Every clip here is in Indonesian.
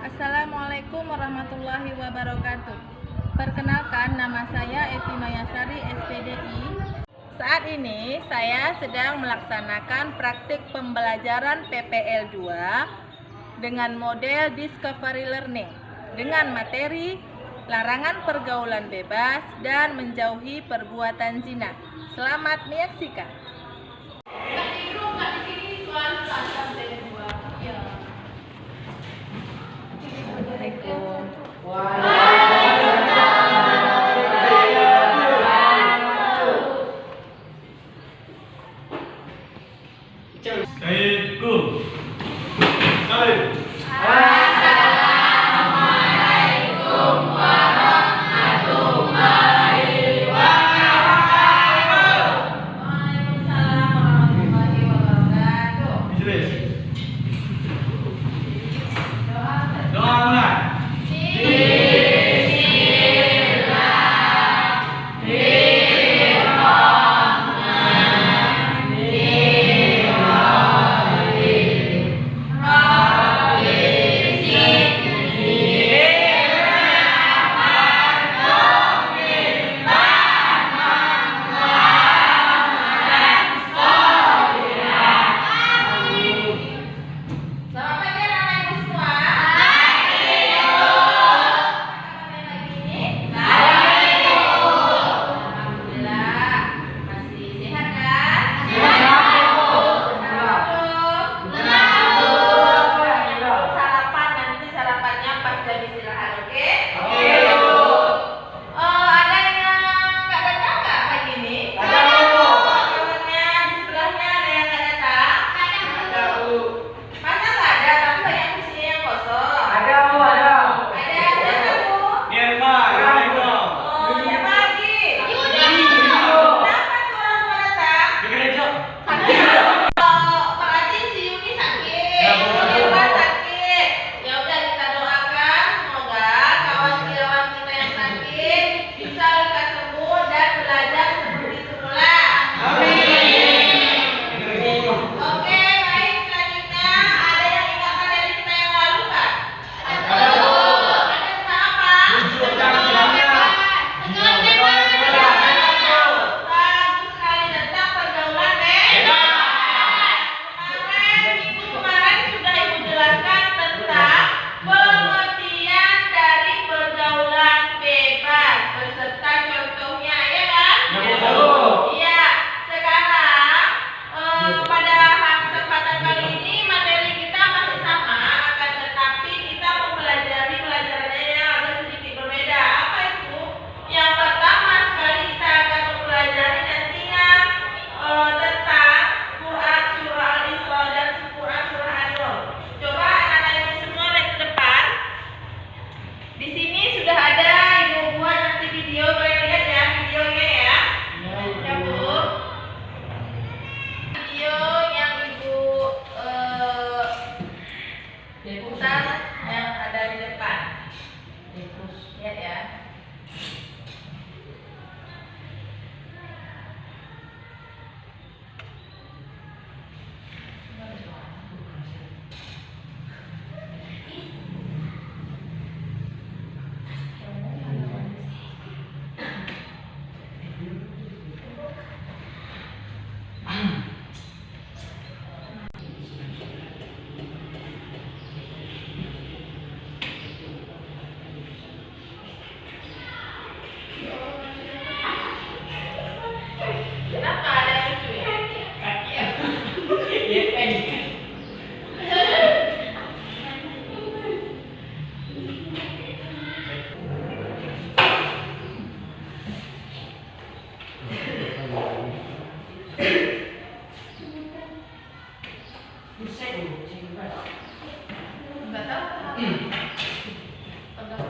Assalamualaikum warahmatullahi wabarakatuh. Perkenalkan, nama saya Evi Mayasari, SPDI. Saat ini saya sedang melaksanakan praktik pembelajaran PPL 2 dengan model Discovery Learning dengan materi larangan pergaulan bebas dan menjauhi perbuatan zina. Selamat menyaksikan.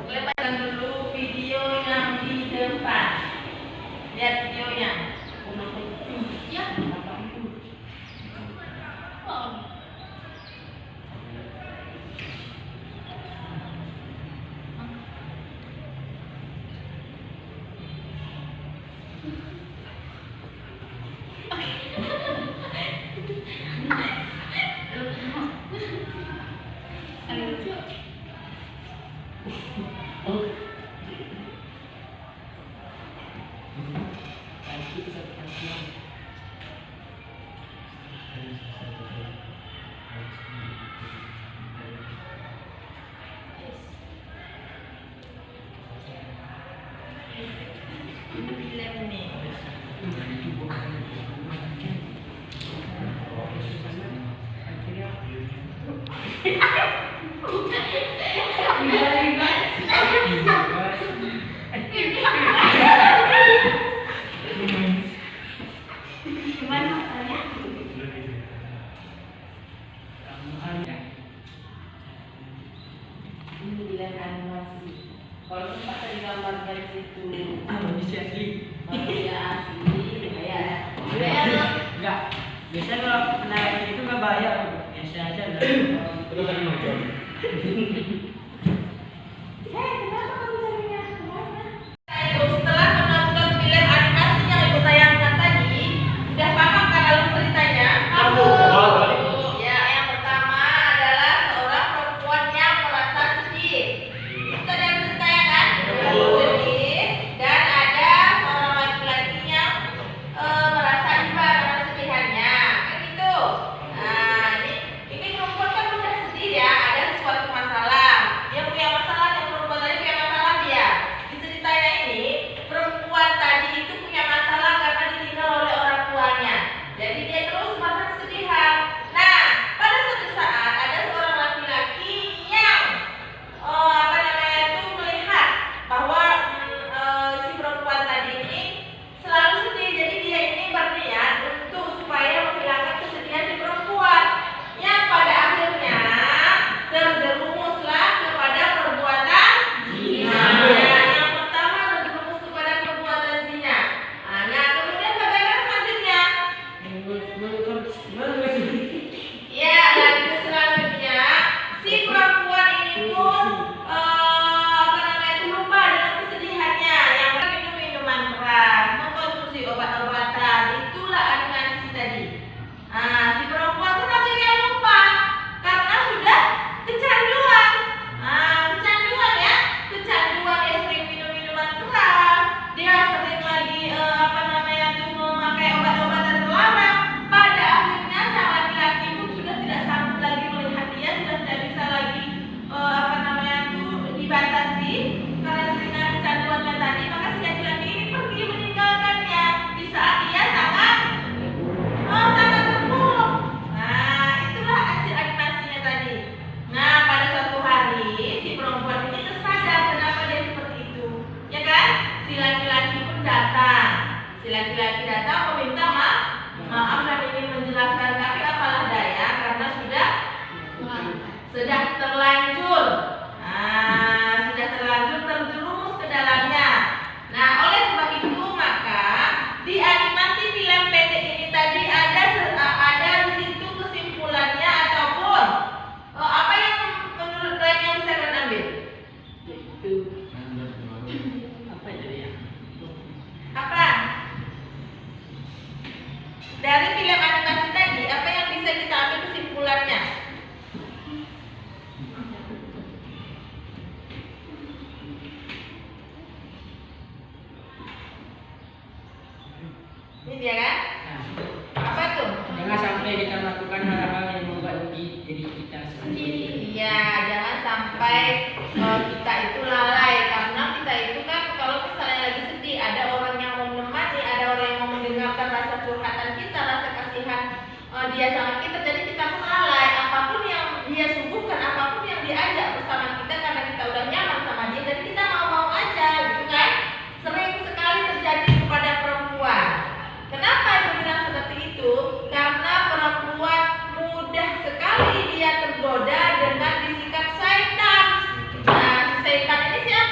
Lihatkan dulu video yang di depan. Lihat videonya. Ya. Film nih. Ini bilang animasi. Kalau tempat tadi gambarkan situ Manusia asli. manusia asli, ya. Enggak. Biasanya kalau penayangan itu nggak bayar. Biasa aja lah. Terus tadi nonton. Kenapa kamu carinya kemana? Setelah menonton film animasi yang ibu tayangkan tadi, sudah paham kan alur ceritanya? Ya, yang pertama adalah seorang perempuan yang merasa sedih. Itu ada ceritanya kan? Sedih. Dan ada seorang laki-laki yang merasa iba karena kesedihannya. Kan gitu. Nah, ini perempuan kan udah sedih ya, ada suatu masalah. Dia punya masalah, yang perempuan tadi punya masalah dia. Di ceritanya ini, perempuan tadi itu punya masalah karena ditinggal oleh orang tuanya. Jadi dia terus merasa kesedihan. Nah, pada suatu saat ada seorang laki-laki yang melihat bahwa si perempuan tadi ini selalu sedih. Jadi dia ini berniat untuk supaya menghilangkan kesedihan si perempuan, yang pada akhirnya terjerumuslah kepada perbuatan zina. Yang pertama terjerumus kepada perbuatan zina. Nah, kemudian bagaimana selanjutnya? Ya, lanjut selanjutnya si perempuan ini pun lupa dengan kesedihannya, yang minum minuman keras, mengkonsumsi obat-obatan. Itulah animasi tadi. Si perempuan pun akhirnya lupa karena sudah kecanduan. Kecanduan ya, kecanduan. Dia sering minum minuman keras, dia sering lagi memakai obat-obatan terlarang. Pada akhirnya sang laki-laki pun sudah tidak sanggup lagi melihat dia, sudah tidak bisa lagi dibatasi karena dengan kecanduannya tadi. Maka si laki-laki ini pergi meninggalkannya di saat dia sangat terpuruk. Nah, itulah hasil animasinya tadi. Nah, pada suatu hari si perempuan ini tersadar kenapa dia seperti itu, ya kan? Si laki-laki pun datang. Si laki-laki datang meminta maaf dan ingin menjelaskan, tapi apalah daya karena sudah terlanjur. Sudah terlanjur terjerumus ke dalamnya. Nah, oleh sebab itu maka di animasi film pendek ini tadi ada di situ kesimpulannya ataupun apa yang menurut kalian yang bisa kalian ambil? Itu apa jadi ya? Apa? Dari film animasi tadi, apa yang bisa kita ambil kesimpulannya? Ini dia kan? Apa tuh? Jangan sampai kita melakukan hal-hal yang membuat rugi diri kita sendiri. Iya, jangan sampai kita itu lalai, karena kita itu kan kalau misalnya lagi sedih, ada orang yang mau menemani, ada orang yang mau mendengarkan rasa curhatan kita, rasa kasihan dia sama kita. Jadi kita pun lalai, apapun yang dia suguhkan, apapun yang diajak bersama kita, karena kita udah nyaman sama dia, jadi kita mau-mau aja, gitu kan? Sering sekali terjadi kepada perempuan. Kenapa ibu bilang seperti itu? Karena perempuan mudah sekali dia tergoda dengan bisikan syaitan. Nah, si syaitan ini siapa?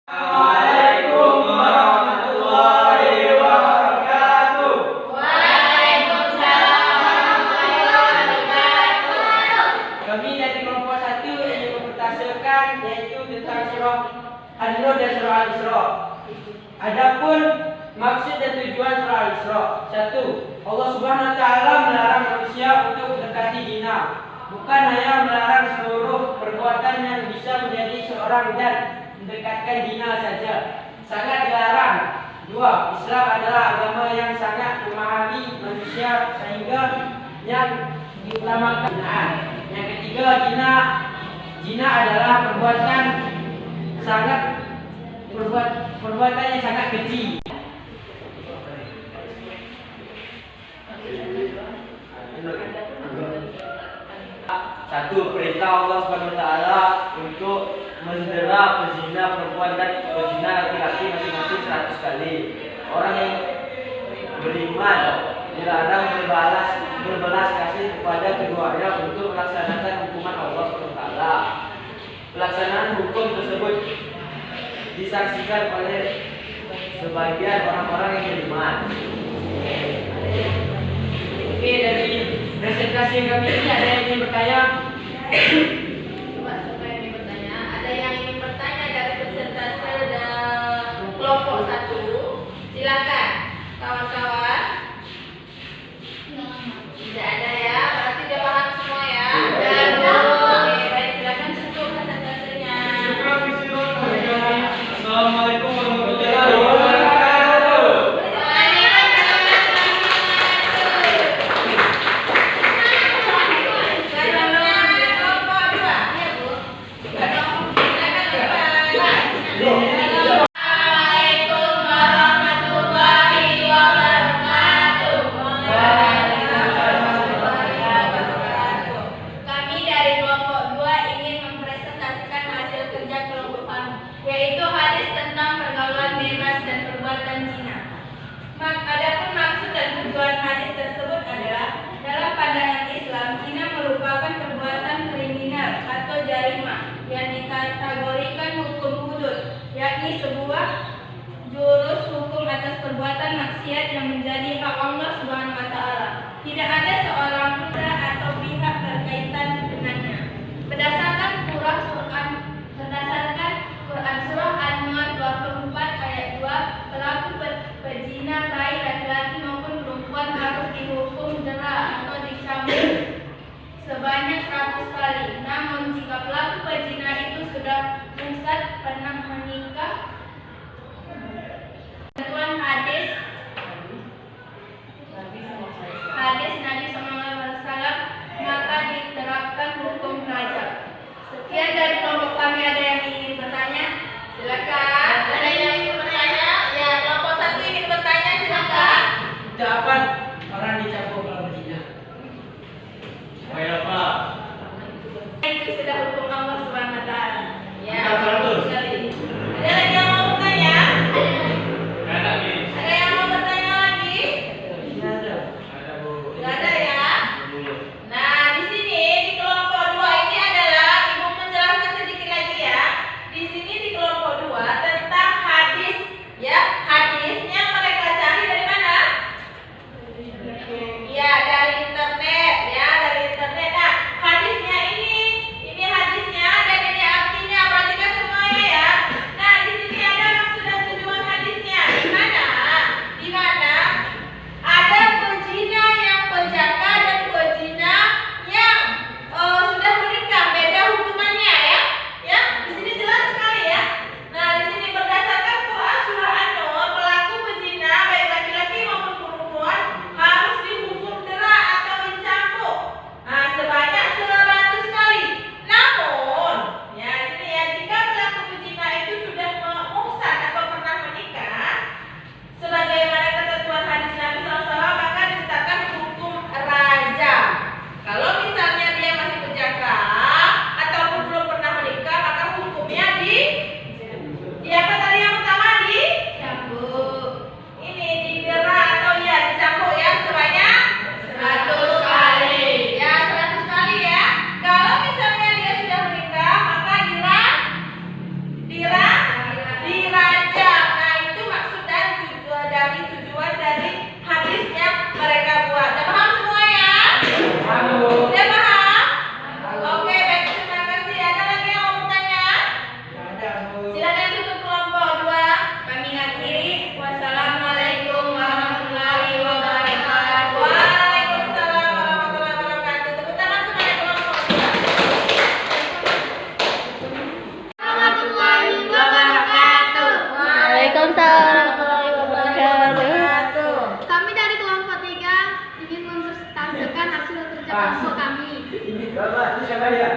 Waalaikumsalam warahmatullahi wabarakatuh. Waalaikumsalam warahmatullahi wabarakatuh. Kami dari kelompok 1 ingin mempertasakan yaitu tentang surah An-Nur dan surah Al-Isra. Adapun maksud dan tujuan surah Al-Isra. 1. Allah Subhanahu wa taala melarang manusia untuk mendekati zina. Bukan hanya melarang seluruh perbuatan yang bisa menjadi seorang dan mendekatkan zina saja. Sangat dilarang. 2. Islam adalah agama yang sangat memahami manusia sehingga yang diutamakan zinaan. Yang ketiga, zina adalah perbuatan yang sangat keji. Satu, perintah Allah Subhanahu wa taala untuk mendera pezina perempuan dan pezina laki-laki masing-masing 100 kali. Orang yang beriman dilarang berbelas kasih kepada keduanya untuk melaksanakan hukuman Allah Subhanahu wa taala. Pelaksanaan hukum tersebut disaksikan oleh sebagian orang-orang yang beriman. Oke, dari presentasi kami ini ada yang ingin bertanya? Siapa yang ingin bertanya? Ada yang ingin bertanya dari persentase kelompok 1? Silakan, kawan-kawan. Tidak ada ya, berarti udah paham semua ya. Oke, baik, silakan tutup persentasenya. Assalamualaikum warahmatullahi wabarakatuh. Assalamualaikum warahmatullahi wabarakatuh. Kami dari kelompok 2 ingin mempresentasikan hasil kerja kelompok kami, yaitu hadis tentang pergaulan bebas dan perbuatan zina. Adapun maksud dan tujuan hadis tersebut adalah dalam pandangan Islam, zina merupakan perbuatan kriminal atau jarimah yang dikategorikan hukum hudud, yakni sebuah jurus hukum atas perbuatan maksiat yang menjadi hak Allah Subhanahu wa taala. Tidak ada seorang pun atau pihak berkaitan dengannya. Berdasarkan Quran surah An-Nur 24 ayat 2, pelaku pezina baik laki-laki maupun perempuan harus dihukum jera atau dicambuk sebanyak 100 kali. Namun jika pelaku pezina itu sudah murtad, pernah menikah, ketentuan hadis Nabi SAW, maka diterapkan hukum rajam. Sekian dari kelompok kami. Ada yang ingin bertanya? Silakan. Ada yang ingin bertanya? Ya, kelompok 1 ingin bertanya, silakan. Ucapan orang dicambuk kalau berzina. Pak. Itu sudah hukum Allah Subhanahu wa taala. Ya, Kita 100. sekali. hasilkan hasil kerja kelompok kami. Ini Bapak, ini siapa ya?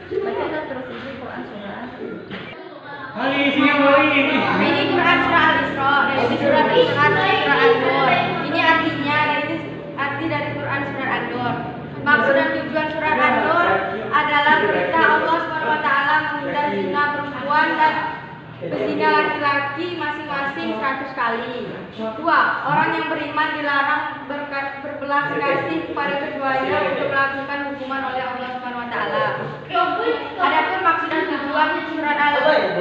Bacalah terus ini Quran surah. Ini Quran surah Al-Isra dari surah An-Nur. Ini artinya arti dari Quran surah An-Nur. Maksud dan tujuan surah An-Nur adalah perintah Allah SWT menghindar zina perempuan dan berzina laki-laki masing-masing 100 kali. 2. Orang yang beriman dilarang berbelas kasih kepada keduanya untuk melakukan hukuman oleh Allah SWT. Adapun maksud dan tujuan surat Al-Isra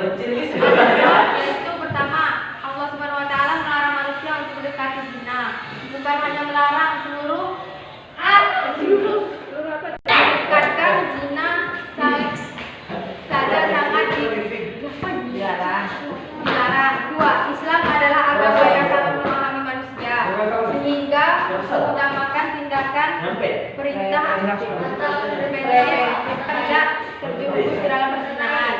yaitu pertama, Allah SWT melarang manusia untuk mendekati zina. Bukan hanya melarang seluruh mendekatkan zina saja sangat dilarang. 2. Islam adalah agama yang sangat memahami manusia sehingga mengutamakan tindakan perintah atau preventif tidak terjerumus ke dalam perzinahan.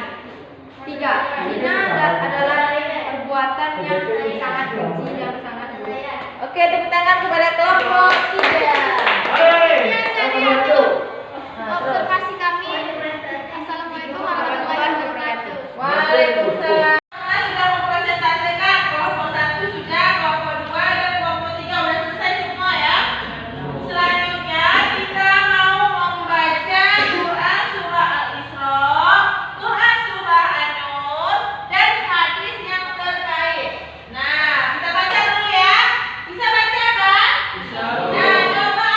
3. Zina adalah perbuatan yang sangat keji, yang sangat buruk. Oke, tepuk tangan kepada kelompok 3. Observasi kami. Assalamualaikum warahmatullahi wabarakatuh. Waalaikumsalam. Sudah mempresentasikan kelompok 1 sudah, kelompok 2 dan kelompok 3 sudah selesai semua ya. Selanjutnya kita mau membaca Quran surah Al-Isra, Quran surah An-Nur dan hadis yang terkait. Nah, kita baca dulu ya. Bisa baca kan? Nah, coba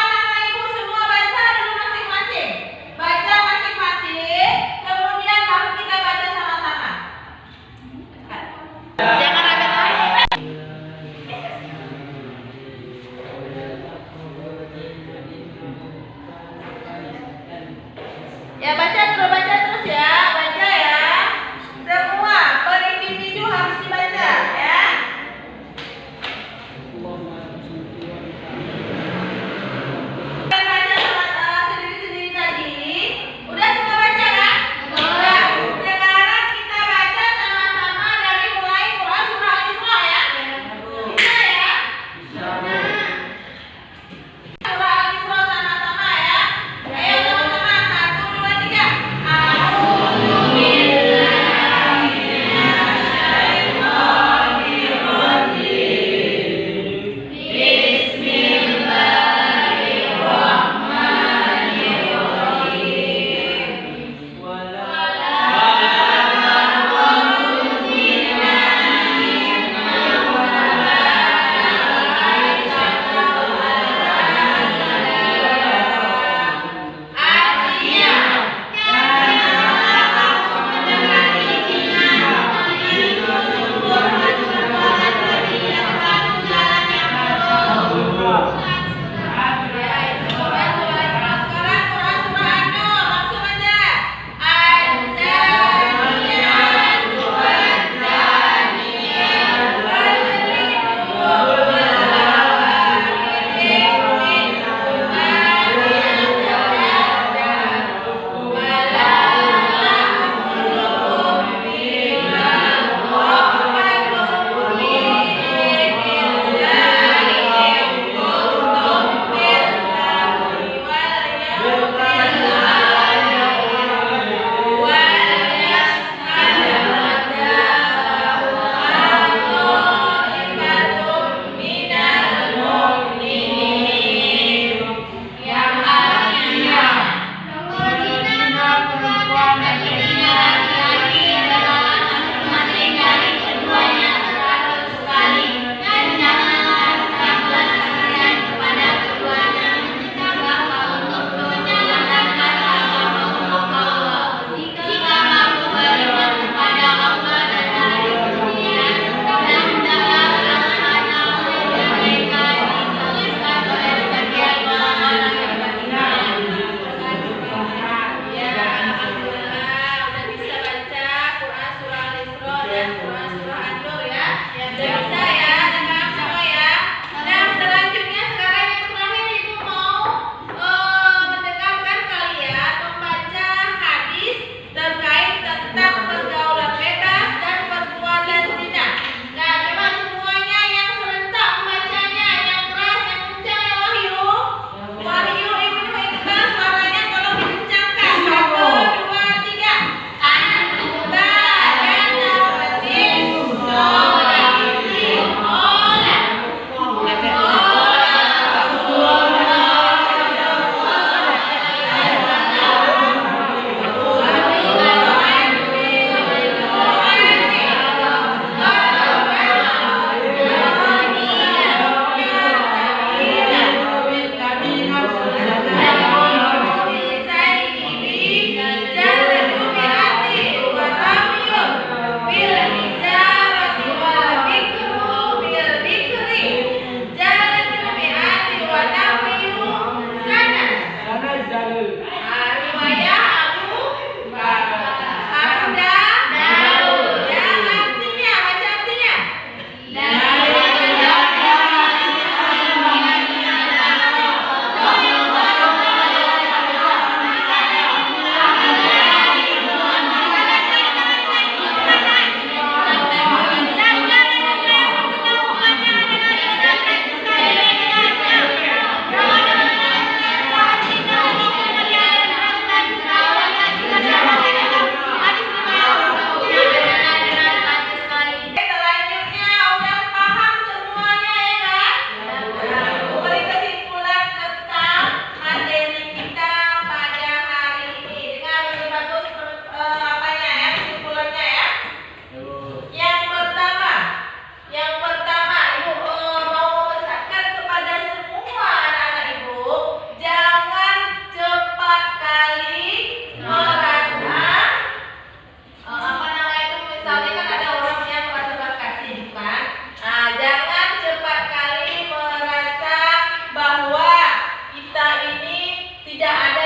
tidak ada